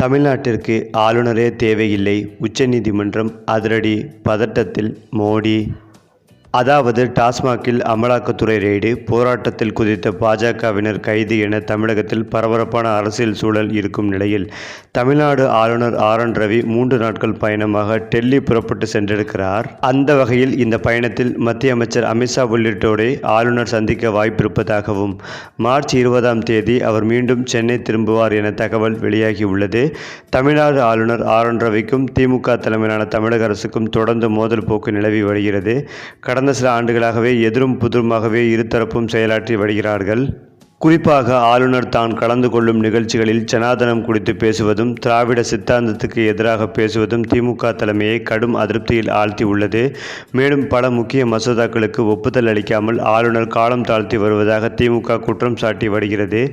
தமிழ்நாட்டிற்கு ஆளுநரே தேவையில்லை உச்சநீதிமன்றம் அதிரடி பதட்டத்தில் மோடி. அதாவது டாஸ்மாகில் அமலாக்கத்துறை ரெய்டு, போராட்டத்தில் குதித்த பாஜகவினர் கைது என தமிழகத்தில் பரபரப்பான அரசியல் சூழல் இருக்கும் நிலையில் தமிழ்நாடு ஆளுநர் RN ரவி 3 நாட்கள் பயணமாக டெல்லி புறப்பட்டு சென்றிருக்கிறார். அந்த வகையில் இந்த பயணத்தில் மத்திய அமைச்சர் அமித்ஷா உள்ளிட்டோரை ஆளுநர் சந்திக்க வாய்ப்பிருப்பதாகவும் மார்ச் 20ஆம் தேதி அவர் மீண்டும் சென்னை திரும்புவார் என தகவல் வெளியாகியுள்ளது. தமிழ்நாடு ஆளுநர் RN ரவிக்கும் திமுக தலைமையிலான தமிழக அரசுக்கும் தொடர்ந்து மோதல் போக்கு நிலவி வருகிறது. கடந்த சில ஆண்டுகளாகவே எதிரும் புதிருமாகவே இருதரப்பும் செயலாற்றி வருகிறார்கள். குறிப்பாக ஆளுநர் தான் கலந்து கொள்ளும் நிகழ்ச்சிகளில் சனாதனம் குறித்து பேசுவதும், திராவிட சித்தாந்தத்துக்கு எதிராக பேசுவதும் திமுக தலைமையை கடும் அதிருப்தியில் ஆழ்த்தி உள்ளது. மேலும் பல முக்கிய மசோதாக்களுக்கு ஒப்புதல் அளிக்காமல் ஆளுநர் காலம் தாழ்த்தி வருவதாக திமுக குற்றம் சாட்டி வருகிறது.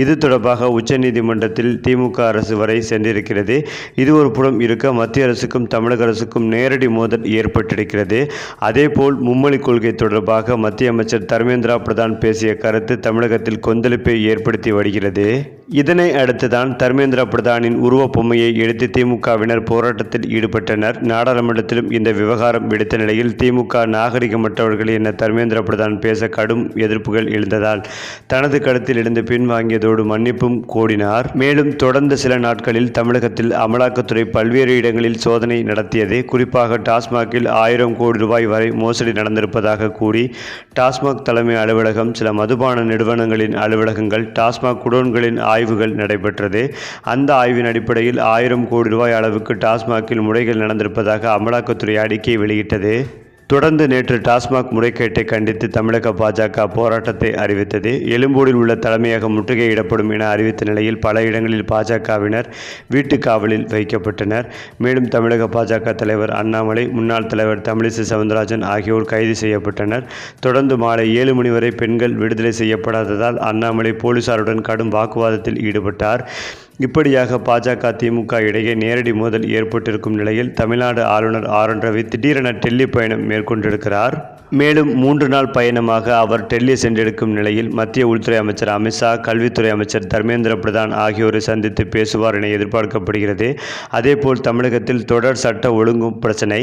இது தொடர்பாக உச்சநீதிமன்றத்தில் திமுக அரசு வரை சென்றிருக்கிறது. இது ஒரு புறம் இருக்க, மத்திய அரசுக்கும் தமிழக அரசுக்கும் நேரடி மோதல் ஏற்பட்டிருக்கிறது. அதேபோல் மும்மொழி கொள்கை தொடர்பாக மத்திய அமைச்சர் தர்மேந்திர பிரதான் பேசிய கருத்து தமிழகத்தில் கொந்தளிப்பை ஏற்படுத்தி வருகிறது. இதனை அடுத்துதான் தர்மேந்திர பிரதானின் உருவப் பொம்மையை எடுத்து திமுகவினர் போராட்டத்தில் ஈடுபட்டனர். நாடாளுமன்றத்திலும் இந்த விவகாரம் வெடித்த நிலையில் திமுக நாகரிகமற்றவர்கள் என தர்மேந்திர பிரதான் பேச கடும் எதிர்ப்புகள் எழுந்ததால் தனது கருத்தில் இருந்து பின்வாங்கியதோடு மன்னிப்பும் கோரினார். மேலும் தொடர்ந்த சில நாட்களில் தமிழகத்தில் அமலாக்கத்துறை பல்வேறு இடங்களில் சோதனை நடத்தியது. குறிப்பாக டாஸ்மாகில் 1000 கோடி ரூபாய் வரை மோசடி நடந்திருப்பதாக கூறி டாஸ்மாக் தலைமை அலுவலகம், சில மதுபான நிறுவனங்களின் அலுவலகங்கள், டாஸ்மாக் குடோன்களின் ஆய்வுகள் நடைபெற்றது. அந்த ஆய்வின் அடிப்படையில் 1000 கோடி ரூபாய் அளவுக்கு டாஸ்மாகில் முறைகள் நடந்திருப்பதாக அமலாக்கத்துறை அறிக்கை வெளியிட்டது. தொடர்ந்து நேற்று டாஸ்மாக் முறைகேட்டை கண்டித்து தமிழக பாஜக போராட்டத்தை அறிவித்தது. எழும்பூரில் உள்ள தலைமையகம் முற்றுகையிடப்படும் என அறிவித்த நிலையில் பல இடங்களில் பாஜகவினர் வீட்டு காவலில் வைக்கப்பட்டனர். மேலும் தமிழக பாஜக தலைவர் அண்ணாமலை, முன்னாள் தலைவர் தமிழிசை சவுந்தரராஜன் ஆகியோர் கைது செய்யப்பட்டனர். தொடர்ந்து மாலை 7 மணி வரை பெண்கள் விடுதலை செய்யப்படாததால் அண்ணாமலை போலீசாருடன் கடும் வாக்குவாதத்தில் ஈடுபட்டார். இப்படியாக பாஜக திமுக இடையே நேரடி மோதல் ஏற்பட்டிருக்கும் நிலையில் தமிழ்நாடு ஆளுநர் RN ரவி திடீரென டெல்லி பயணம் மேற்கொண்டிருக்கிறார். மேலும் 3 நாள் பயணமாக அவர் டெல்லி சென்றிருக்கும் நிலையில் மத்திய உள்துறை அமைச்சர் அமித்ஷா, கல்வித்துறை அமைச்சர் தர்மேந்திர பிரதான் ஆகியோரை சந்தித்து பேசுவார் என எதிர்பார்க்கப்படுகிறது. அதேபோல் தமிழகத்தில் தொடர் சட்ட ஒழுங்கு பிரச்சினை,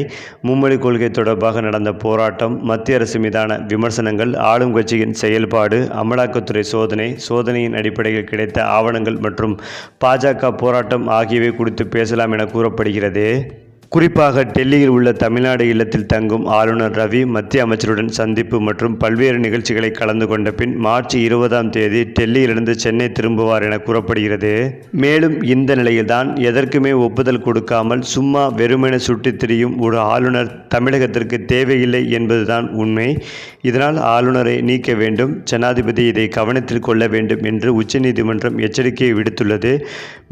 மும்மொழி கொள்கை தொடர்பாக நடந்த போராட்டம், மத்திய அரசு மீதான விமர்சனங்கள், ஆளும் கட்சியின் செயல்பாடு, அமலாக்கத்துறை சோதனை, சோதனையின் அடிப்படையில் கிடைத்த ஆவணங்கள் மற்றும் பாஜக போராட்டம் ஆகியவை குறித்து பேசலாம் என கூறப்படுகிறது. குறிப்பாக டெல்லியில் உள்ள தமிழ்நாடு இல்லத்தில் தங்கும் ஆளுநர் ரவி மத்திய அமைச்சருடன் சந்திப்பு மற்றும் பல்வேறு நிகழ்ச்சிகளை கலந்து கொண்ட பின் மார்ச் 20ஆம் தேதி டெல்லியிலிருந்து சென்னை திரும்புவார் என கூறப்படுகிறது. மேலும் இந்த நிலையில்தான் எதற்குமே ஒப்புதல் கொடுக்காமல் சும்மா வெறுமென சுற்றித் திரியும் ஒரு ஆளுநர் தமிழகத்திற்கு தேவையில்லை என்பதுதான் உண்மை. இதனால் ஆளுநரை நீக்க வேண்டும், ஜனாதிபதி இதை கவனத்தில் கொள்ள வேண்டும் என்று உச்சநீதிமன்றம் எச்சரிக்கை விடுத்துள்ளது.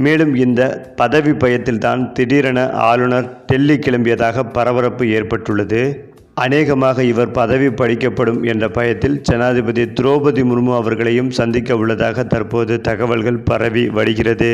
மேலும் இந்த பதவி பயத்தில்தான் திடீரென ஆளுநர் டெல்லி கிளம்பியதாக பரபரப்பு ஏற்பட்டுள்ளது. அநேகமாக இவர் பதவி பறிக்கப்படும் என்ற பயத்தில் ஜனாதிபதி திரௌபதி முர்மு அவர்களையும் சந்திக்க உள்ளதாக தற்போது தகவல்கள் பரவி வருகிறது.